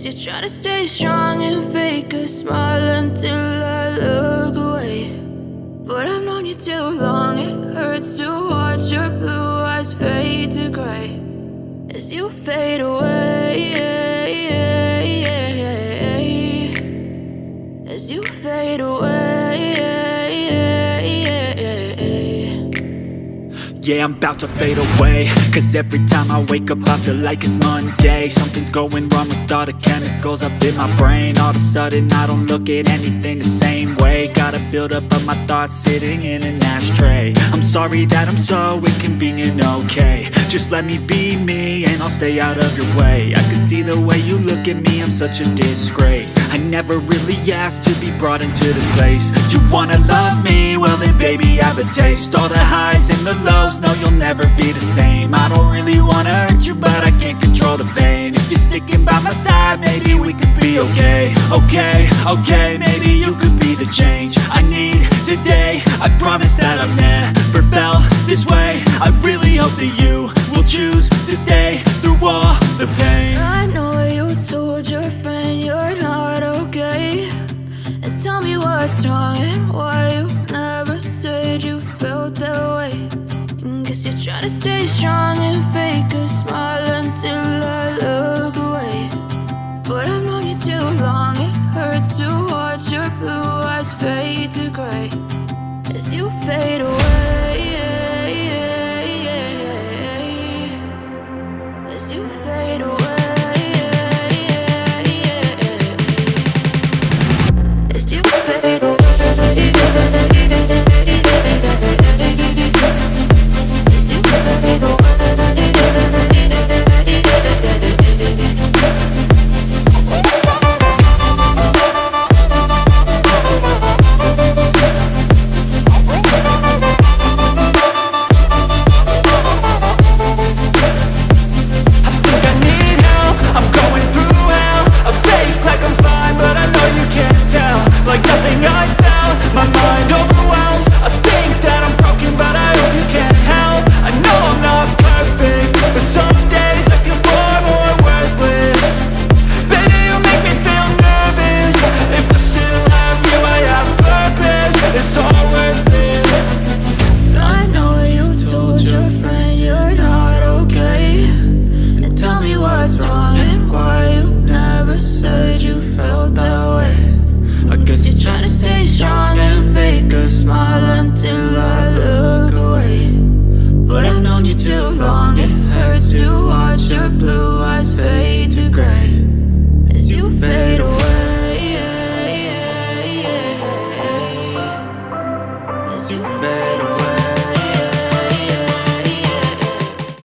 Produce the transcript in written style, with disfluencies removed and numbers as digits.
you're trying to stay strong and fake a smile until I look away. But I've known you too long, it hurts to watch your blue eyes fade to gray as you fade away, as you fade away. Yeah, I'm about to fade away, cause every time I wake up I feel like it's Monday. Something's going wrong with all the chemicals up in my brain. All of a sudden I don't look at anything the same way. Gotta build up of my thoughts sitting in an ashtray. I'm sorry that I'm so inconvenient, okay. Just let me be me and I'll stay out of your way. I can see the way you look at me, I'm such a disgrace. I never really asked to be brought into this place. You wanna love me? Well then baby, have a taste. All the highs and the lows, no, you'll never be the same. I don't really wanna hurt you, but I can't control the pain. If you're sticking by my side, maybe we could be okay. Okay, maybe you could be the change I need today. I promise that I've never felt this way. I really hope that you will choose to stay through all the pain. I know you told your friend you're not okay, and tell me what's wrong and why you never said you felt that way. Guess you're trying to stay strong and fake a smile until I look away. But I've known you too long, it hurts to watch your blue eyes fade to gray as you fade away, as you fade away, as you fade away. You're trying to stay strong and fake a smile until I